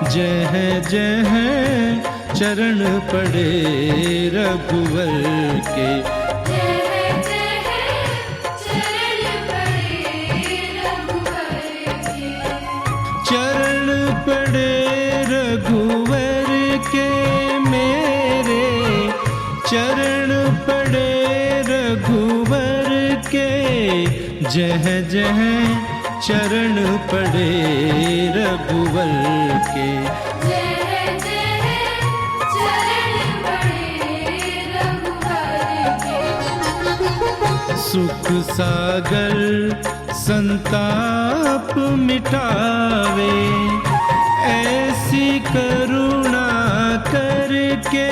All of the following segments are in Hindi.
जह जह चरण पड़े रघुवर के, चरण पड़े रघुवर के मेरे, चरण पड़े रघुवर के, जह जह चरण पड़े रघुवर के, जय जय चरण पड़े रघुवर के। सुख सागर संताप मिटावे, ऐसी करुणा करके,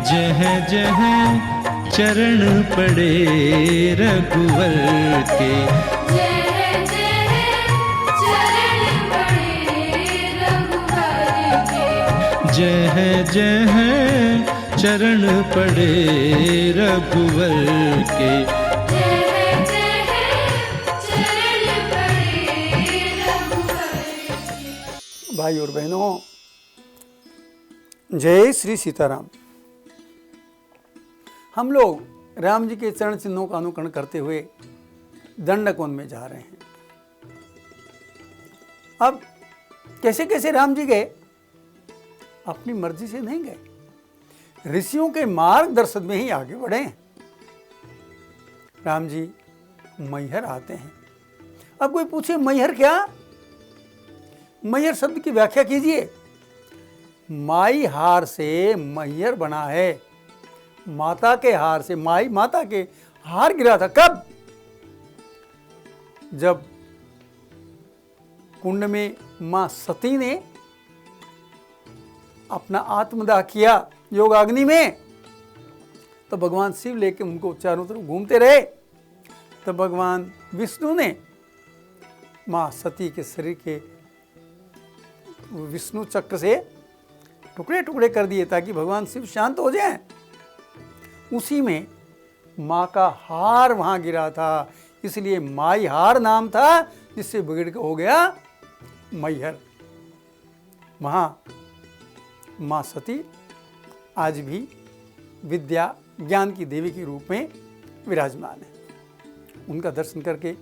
जह जह चरण पड़े रघुवर के, जय जय चरण पड़े रघुवर के। जह जह चरण पड़े रघुवर के। जय जय चरण पड़े रघुवर के। भाई और बहनों, जय श्री सीताराम। हम लोग राम जी के चरण चिन्हों का अनुकरण करते हुए दंडकवन में जा रहे हैं। अब कैसे कैसे राम जी गए? अपनी मर्जी से नहीं गए, ऋषियों के मार्गदर्शन में ही आगे बढ़े। राम जी मैहर आते हैं। अब कोई पूछे मैहर क्या? मैहर शब्द की व्याख्या कीजिए। माई हार से मैहर बना है। माता के हार से, माई माता के हार गिरा था। कब? जब कुंड में मां सती ने अपना आत्मदाह किया योगाग्नि में, तो भगवान शिव लेके उनको चारों तरफ घूमते रहे। तो भगवान विष्णु ने मां सती के शरीर के विष्णु चक्र से टुकड़े टुकड़े कर दिए ताकि भगवान शिव शांत हो जाएं। उसी में माँ का हार वहां गिरा था, इसलिए माई हार नाम था, जिससे बिगड़ के हो गया मैहर। वहां माँ सती आज भी विद्या ज्ञान की देवी के रूप में विराजमान है। उनका दर्शन करके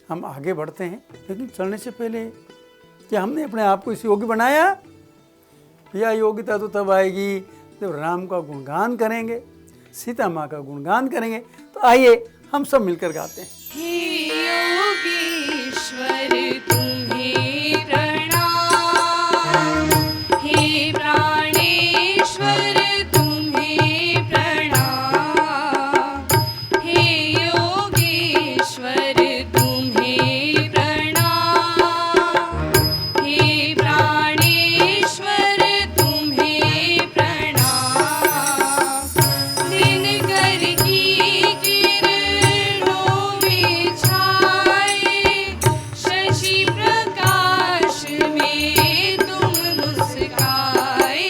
हम आगे बढ़ते हैं। लेकिन चलने से पहले क्या हमने अपने आप को इस योग्य बनाया? यह योग्यता तो तब आएगी जब राम का गुणगान करेंगे, सीता माँ का गुणगान करेंगे। तो आइए हम सब मिलकर गाते हैं। हे योगेश्वर तुम्हें प्रणाम, हे प्राणेश्वर तुम्हें प्रणाम, हे योगेश्वर तुम्हें प्रणाम, हे प्राणेश्वर तुम्हें प्रणाम। दिनकर की किरणों में छाए, शशि प्रकाश में तुम मुस्काए,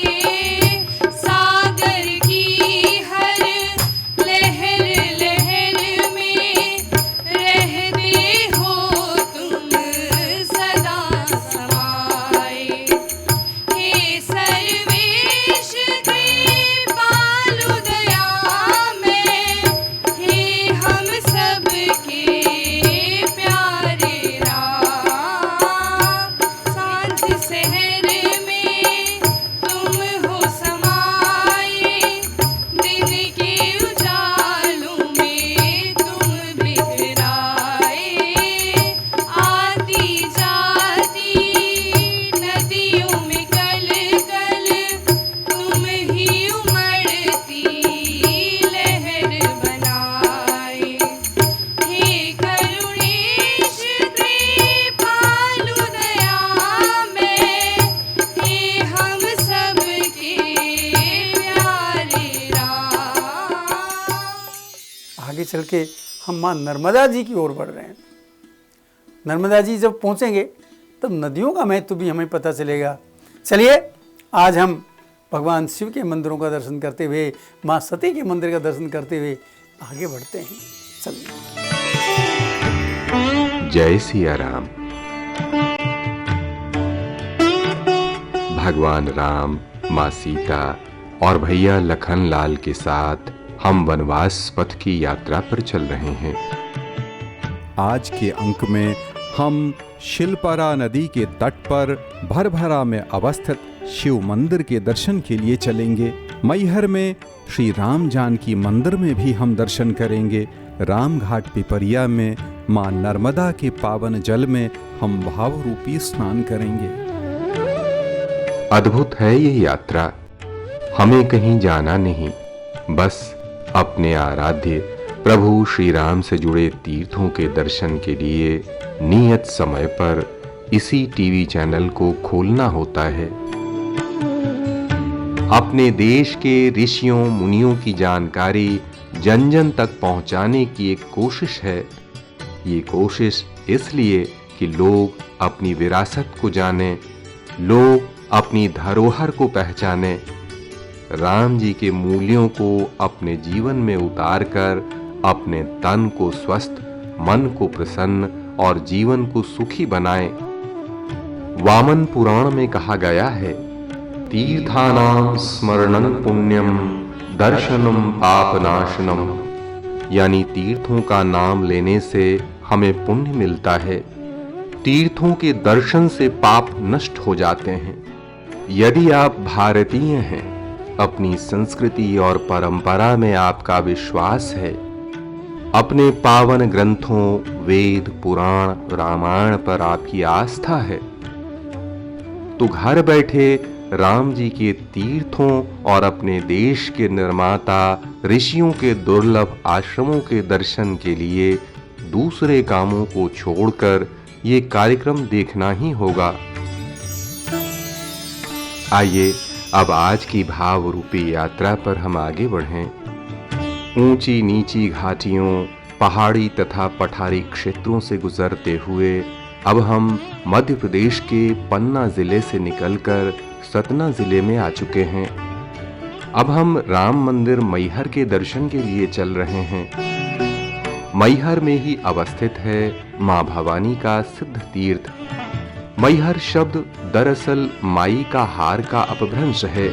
सागर की हर लहर लहर में रहते हो तुम सदा समाए। हे सर्वेश कृपालु दयामय, हे हम सबके प्यारे राम। सांझ शहर में तुम हो समाए, दिन के उजालों में तुम बिखराए। आती जाती नदियों में कल कल तुम ही उमड़ती लहर बनाए। हे करुणेश कृपालु दयामय, हे हम सबके प्यारे राम। आगे चल के हम माँ नर्मदा जी की ओर बढ़ रहे हैं। नर्मदा जी जब पहुंचेंगे तब नदियों का महत्व भी हमें पता चलेगा। चलिए आज हम भगवान शिव के मंदिरों का दर्शन करते हुए, माँ सती के मंदिर का दर्शन करते हुए आगे बढ़ते हैं। चलिए। जय सिया राम। भगवान राम, माँ सीता और भैया लखन लाल के साथ हम वनवास पथ की यात्रा पर चल रहे हैं। आज के अंक में हम शिलपरा नदी के तट पर भरभरा में अवस्थित शिव मंदिर के दर्शन के लिए चलेंगे। मैहर में श्री राम जानकी मंदिर में भी हम दर्शन करेंगे। रामघाट पिपरिया में मां नर्मदा के पावन जल में हम भाव रूपी स्नान करेंगे। अद्भुत है ये यात्रा। हमें कहीं जाना नहीं, बस अपने आराध्य प्रभु श्री राम से जुड़े तीर्थों के दर्शन के लिए नियत समय पर इसी टीवी चैनल को खोलना होता है। अपने देश के ऋषियों मुनियों की जानकारी जन जन तक पहुंचाने की एक कोशिश है। ये कोशिश इसलिए कि लोग अपनी विरासत को जानें, लोग अपनी धरोहर को पहचानें, राम जी के मूल्यों को अपने जीवन में उतारकर अपने तन को स्वस्थ, मन को प्रसन्न और जीवन को सुखी बनाएं। वामन पुराण में कहा गया है, तीर्थानां स्मरणं पुण्यम दर्शनम पापनाशनम, यानी तीर्थों का नाम लेने से हमें पुण्य मिलता है, तीर्थों के दर्शन से पाप नष्ट हो जाते हैं। यदि आप भारतीय हैं, अपनी संस्कृति और परंपरा में आपका विश्वास है, अपने पावन ग्रंथों वेद पुराण रामायण पर आपकी आस्था है, तो घर बैठे राम जी के तीर्थों और अपने देश के निर्माता ऋषियों के दुर्लभ आश्रमों के दर्शन के लिए दूसरे कामों को छोड़कर ये कार्यक्रम देखना ही होगा। आइए अब आज की भाव रूपी यात्रा पर हम आगे बढ़ें। ऊंची नीची घाटियों, पहाड़ी तथा पठारी क्षेत्रों से गुजरते हुए अब हम मध्य प्रदेश के पन्ना जिले से निकलकर सतना जिले में आ चुके हैं। अब हम राम मंदिर मैहर के दर्शन के लिए चल रहे हैं। मैहर में ही अवस्थित है मां भवानी का सिद्ध तीर्थ। मैहर शब्द दरअसल माई का हार का अपभ्रंश है।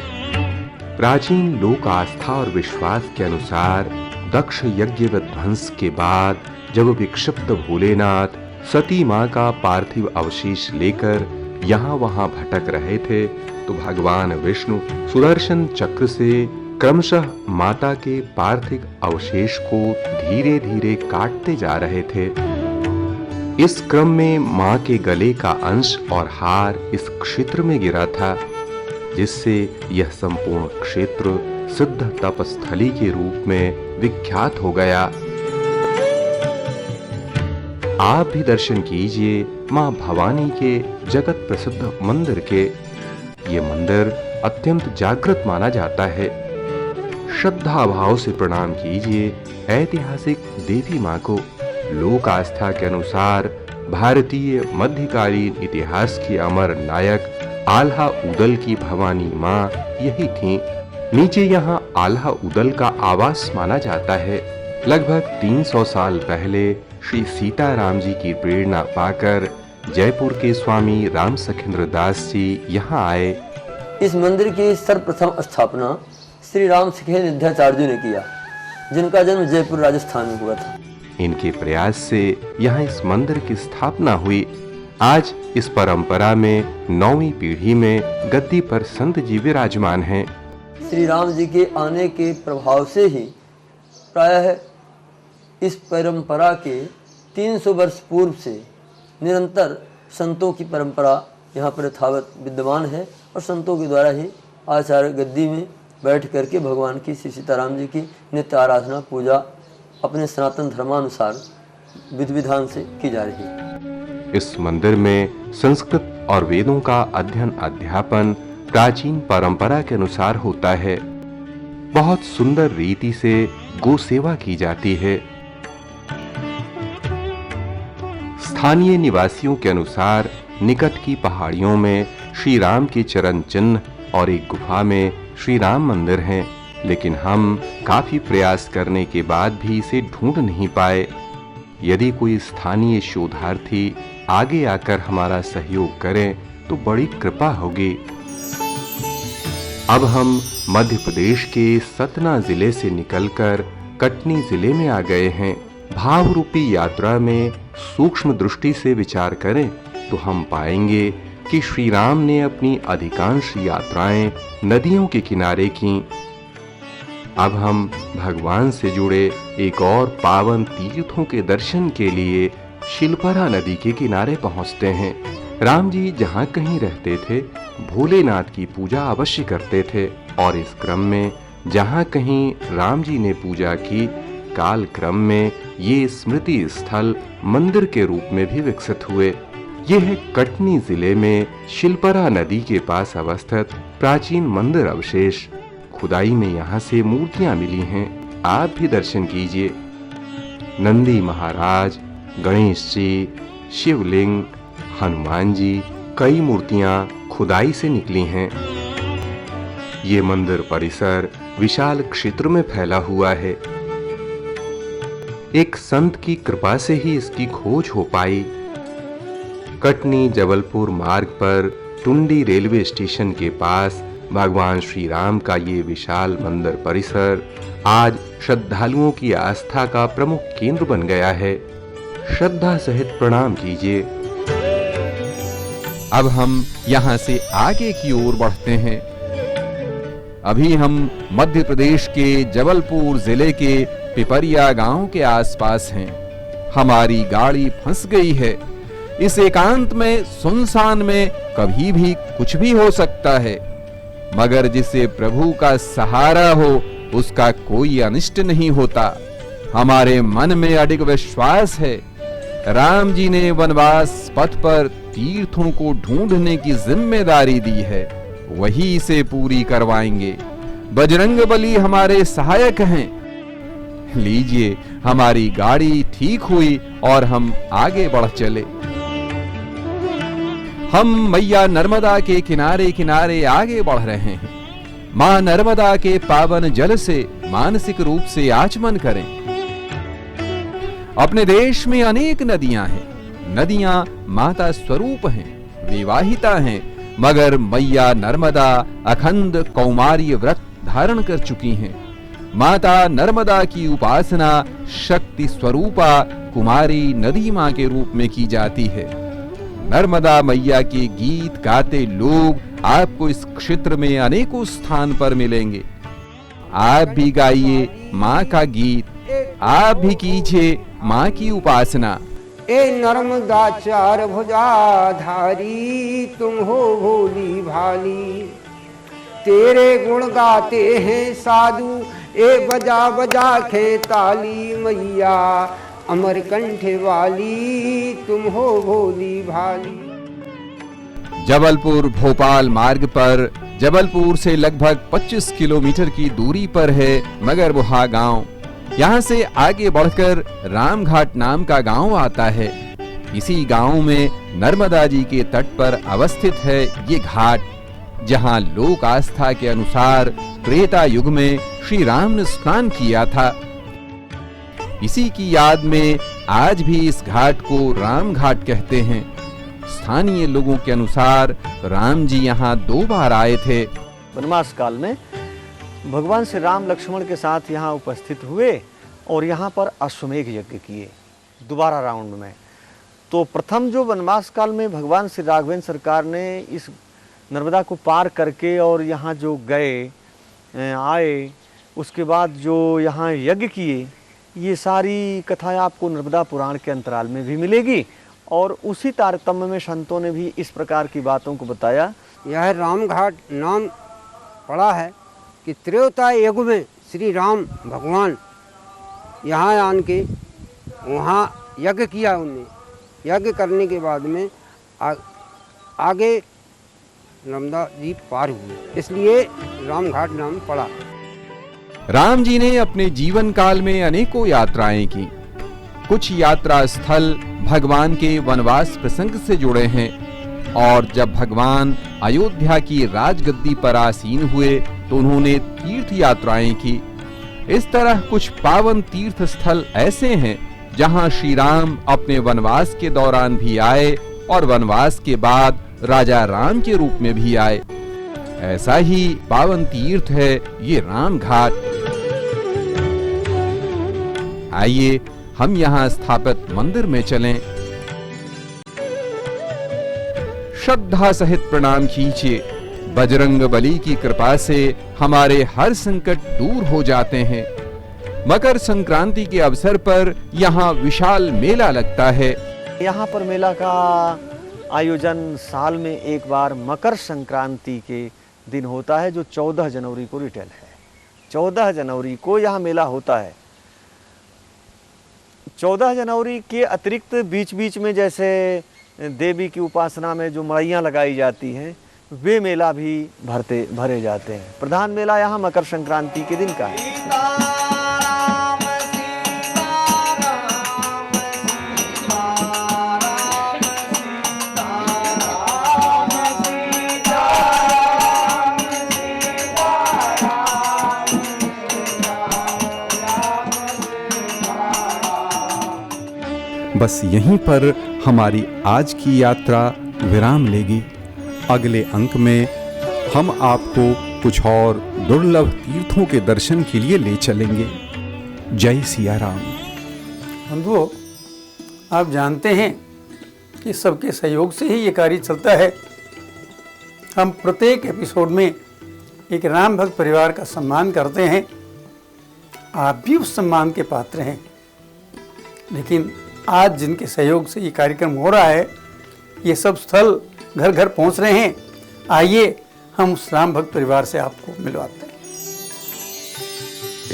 प्राचीन लोक आस्था और विश्वास के अनुसार दक्ष यज्ञ विध्वंस के बाद जब विक्षिप्त भोलेनाथ सती मां का पार्थिव अवशेष लेकर यहाँ वहां भटक रहे थे, तो भगवान विष्णु सुदर्शन चक्र से क्रमशः माता के पार्थिव अवशेष को धीरे धीरे काटते जा रहे थे। इस क्रम में मां के गले का अंश और हार इस क्षेत्र में गिरा था, जिससे यह संपूर्ण क्षेत्र सिद्ध तपस्थली के रूप में विख्यात हो गया। आप भी दर्शन कीजिए मां भवानी के जगत प्रसिद्ध मंदिर के। ये मंदिर अत्यंत जागृत माना जाता है। श्रद्धा भाव से प्रणाम कीजिए ऐतिहासिक देवी मां को। लोक आस्था के अनुसार भारतीय मध्यकालीन इतिहास की अमर नायक आल्हा उदल की भवानी मां यही थीं। नीचे यहाँ आल्हा उदल का आवास माना जाता है। लगभग 300 साल पहले श्री सीताराम जी की प्रेरणा पाकर जयपुर के स्वामी राम सखेंद्र दास जी यहाँ आए। इस मंदिर की सर्वप्रथम स्थापना श्री राम सखेंद्राचार्य ने किया, जिनका जन्म जयपुर राजस्थान में हुआ था। इनके प्रयास से यहाँ इस मंदिर की स्थापना हुई। आज इस परंपरा में 9वीं पीढ़ी में गद्दी पर संत जी विराजमान हैं। श्री राम जी के आने के प्रभाव से ही प्रायः इस परंपरा के 300 वर्ष पूर्व से निरंतर संतों की परंपरा यहाँ पर यथावत विद्यमान है और संतों के द्वारा ही आचार्य गद्दी में बैठ करके भगवान की श्री सीताराम जी की नित्य आराधना पूजा अपने सनातन धर्मानुसार विधि विधान से की जा रही है। इस मंदिर में संस्कृत और वेदों का अध्ययन अध्यापन प्राचीन परंपरा के अनुसार होता है। बहुत सुंदर रीति से गो सेवा की जाती है। स्थानीय निवासियों के अनुसार निकट की पहाड़ियों में श्री राम के चरण चिन्ह और एक गुफा में श्री राम मंदिर हैं, लेकिन हम काफी प्रयास करने के बाद भी इसे ढूंढ नहीं पाए। यदि कोई स्थानीय शोधार्थी आगे आकर हमारा सहयोग करें तो बड़ी कृपा होगी। अब हम मध्य प्रदेश के सतना जिले से निकलकर कटनी जिले में आ गए हैं। भाव रूपी यात्रा में सूक्ष्म दृष्टि से विचार करें तो हम पाएंगे कि श्री राम ने अपनी अधिकांश यात्राएं नदियों के किनारे की। अब हम भगवान से जुड़े एक और पावन तीर्थों के दर्शन के लिए शिलपरा नदी के किनारे पहुंचते हैं। राम जी जहां कहीं रहते थे, भोलेनाथ की पूजा अवश्य करते थे और इस क्रम में जहां कहीं राम जी ने पूजा की, काल क्रम में ये स्मृति स्थल मंदिर के रूप में भी विकसित हुए। यह है कटनी जिले में शिलपरा नदी के पास अवस्थित प्राचीन मंदिर अवशेष। खुदाई में यहाँ से मूर्तियां मिली हैं, आप भी दर्शन कीजिए। नंदी महाराज, गणेश जी, शिवलिंग, हनुमान जी, कई मूर्तियां खुदाई से निकली हैं। ये मंदिर परिसर विशाल क्षेत्र में फैला हुआ है। एक संत की कृपा से ही इसकी खोज हो पाई। कटनी जबलपुर मार्ग पर टुंडी रेलवे स्टेशन के पास भगवान श्री राम का ये विशाल मंदिर परिसर आज श्रद्धालुओं की आस्था का प्रमुख केंद्र बन गया है। श्रद्धा सहित प्रणाम कीजिए। अब हम यहाँ से आगे की ओर बढ़ते हैं। अभी हम मध्य प्रदेश के जबलपुर जिले के पिपरिया गांव के आसपास हैं। हमारी गाड़ी फंस गई है। इस एकांत में, सुनसान में कभी भी कुछ भी हो सकता है, मगर जिसे प्रभु का सहारा हो उसका कोई अनिष्ट नहीं होता। हमारे मन में अडिग विश्वास है। राम जी ने वनवास पथ पर तीर्थों को ढूंढने की जिम्मेदारी दी है, वही इसे पूरी करवाएंगे। बजरंगबली हमारे सहायक हैं। लीजिए, हमारी गाड़ी ठीक हुई और हम आगे बढ़ चले। हम मैया नर्मदा के किनारे किनारे आगे बढ़ रहे हैं। मां नर्मदा के पावन जल से मानसिक रूप से आचमन करें। अपने देश में अनेक नदियां हैं। नदियां माता स्वरूप हैं, विवाहिता हैं, मगर मैया नर्मदा अखंड कौमारी व्रत धारण कर चुकी हैं। माता नर्मदा की उपासना शक्ति स्वरूपा कुमारी नदी मां के रूप में की जाती है। नर्मदा मैया के गीत गाते लोग आपको इस क्षेत्र में अनेकों स्थान पर मिलेंगे। आप भी गाइए माँ का गीत, आप भी कीजिए माँ की उपासना। ए नर्मदा चार भुजाधारी, तुम हो भोली भाली, तेरे गुण गाते हैं साधु, ए बजा बजा के ताली, मैया अमर कंठे वाली, तुम हो भोली भाली। जबलपुर भोपाल मार्ग पर जबलपुर से लगभग 25 किलोमीटर की दूरी पर है मगरबुहा गांव। यहाँ से आगे बढ़कर रामघाट नाम का गांव आता है। इसी गांव में नर्मदा जी के तट पर अवस्थित है ये घाट, जहाँ लोक आस्था के अनुसार त्रेता युग में श्री राम ने स्नान किया था। इसी की याद में आज भी इस घाट को राम घाट कहते हैं। स्थानीय लोगों के अनुसार राम जी यहाँ 2 बार आए थे। वनवास काल में भगवान श्री राम लक्ष्मण के साथ यहाँ उपस्थित हुए और यहाँ पर अश्वमेघ यज्ञ किए दोबारा राउंड में। तो प्रथम जो वनवास काल में भगवान श्री राघवेंद्र सरकार ने इस नर्मदा को पार करके और यहाँ जो गए आए, उसके बाद जो यहाँ यज्ञ किए, ये सारी कथाएं आपको नर्मदा पुराण के अंतराल में भी मिलेगी। और उसी तारतम्य में संतों ने भी इस प्रकार की बातों को बताया। यह रामघाट नाम पड़ा है कि त्रेता युग में श्री राम भगवान यहाँ आन के वहाँ यज्ञ किया। उनने यज्ञ करने के बाद में आगे नर्मदा जी पार हुए, इसलिए रामघाट नाम पड़ा। राम जी ने अपने जीवन काल में अनेकों यात्राएं की। कुछ यात्रा स्थल भगवान के वनवास प्रसंग से जुड़े हैं, और जब भगवान अयोध्या की राजगद्दी पर आसीन हुए तो उन्होंने तीर्थ यात्राएं की। इस तरह कुछ पावन तीर्थ स्थल ऐसे हैं जहां श्री राम अपने वनवास के दौरान भी आए और वनवास के बाद राजा राम के रूप में भी आए। ऐसा ही पावन तीर्थ है ये राम घाट। आइए हम यहाँ स्थापित मंदिर में चलें। श्रद्धा सहित प्रणाम कीजिए। बजरंग बली की कृपा से हमारे हर संकट दूर हो जाते हैं। मकर संक्रांति के अवसर पर यहाँ विशाल मेला लगता है। यहाँ पर मेला का आयोजन साल में एक बार मकर संक्रांति के दिन होता है, जो 14 जनवरी को रिटेल है। 14 जनवरी को यहाँ मेला होता है। 14 जनवरी के अतिरिक्त बीच बीच में जैसे देवी की उपासना में जो मड़ैयाँ लगाई जाती हैं, वे मेला भी भरे जाते हैं। प्रधान मेला यहाँ मकर संक्रांति के दिन का है। बस यहीं पर हमारी आज की यात्रा विराम लेगी। अगले अंक में हम आपको कुछ और दुर्लभ तीर्थों के दर्शन के लिए ले चलेंगे। जय सिया राम। बंधुओं, आप जानते हैं कि सबके सहयोग से ही ये कार्य चलता है। हम प्रत्येक एपिसोड में एक राम भक्त परिवार का सम्मान करते हैं। आप भी उस सम्मान के पात्र हैं। लेकिन आज जिनके सहयोग से ये कार्यक्रम हो रहा है, ये सब स्थल घर घर पहुंच रहे हैं। आइए हम उस राम भक्त परिवार से आपको मिलवाते हैं।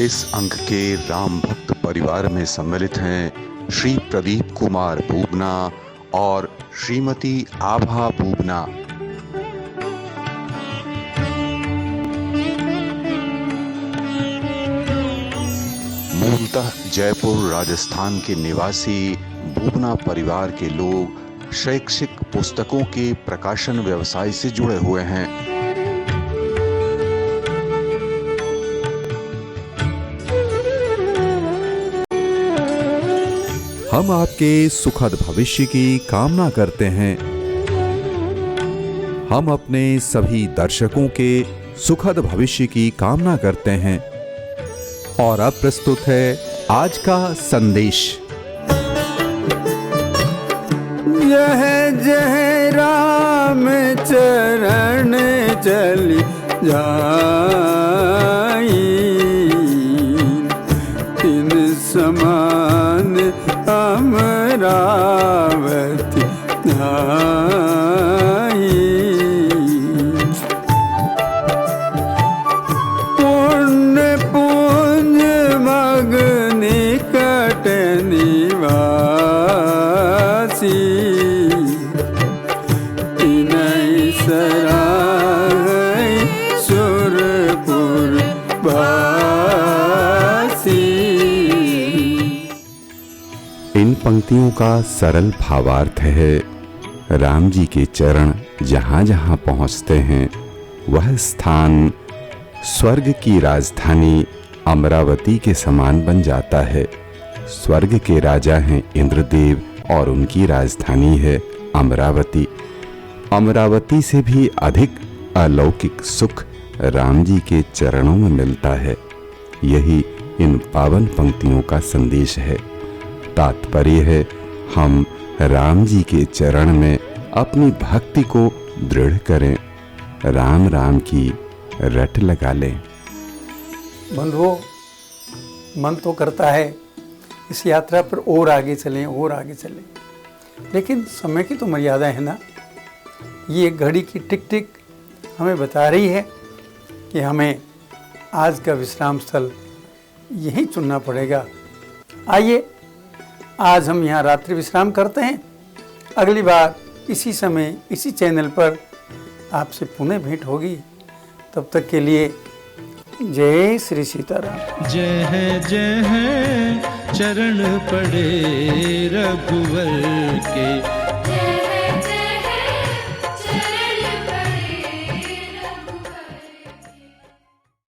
इस अंक के राम भक्त परिवार में सम्मिलित हैं श्री प्रदीप कुमार बूबना और श्रीमती आभा बूबना। मूलतः जयपुर राजस्थान के निवासी बूबना परिवार के लोग शैक्षिक पुस्तकों के प्रकाशन व्यवसाय से जुड़े हुए हैं। हम आपके सुखद भविष्य की कामना करते हैं। हम अपने सभी दर्शकों के सुखद भविष्य की कामना करते हैं। और अब प्रस्तुत है आज का संदेश। जह जह राम चरण चली जाई, तिन समान अमरावती नाई। पुण्य पुंज मग निकट निवासी, सुरपुर वासी। इन पंक्तियों का सरल भावार्थ है, राम जी के चरण जहाँ जहाँ पहुँचते हैं, वह स्थान स्वर्ग की राजधानी अमरावती के समान बन जाता है। स्वर्ग के राजा हैं इंद्रदेव और उनकी राजधानी है अमरावती। अमरावती से भी अधिक अलौकिक सुख राम जी के चरणों में मिलता है। यही इन पावन पंक्तियों का संदेश है। तात्पर्य है, हम राम जी के चरण में अपनी भक्ति को दृढ़ करें, राम राम की रट लगा लें। बंधुओं, मन तो करता है इस यात्रा पर और आगे चलें और आगे चलें, लेकिन समय की तो मर्यादा है ना। ये घड़ी की टिक टिक हमें बता रही है कि हमें आज का विश्राम स्थल यहीं चुनना पड़ेगा। आइए आज हम यहाँ रात्रि विश्राम करते हैं। अगली बार इसी समय इसी चैनल पर आपसे पुनः भेंट होगी। तब तक के लिए जय श्री सीताराम। जय जय चरण पड़े रघुवर के,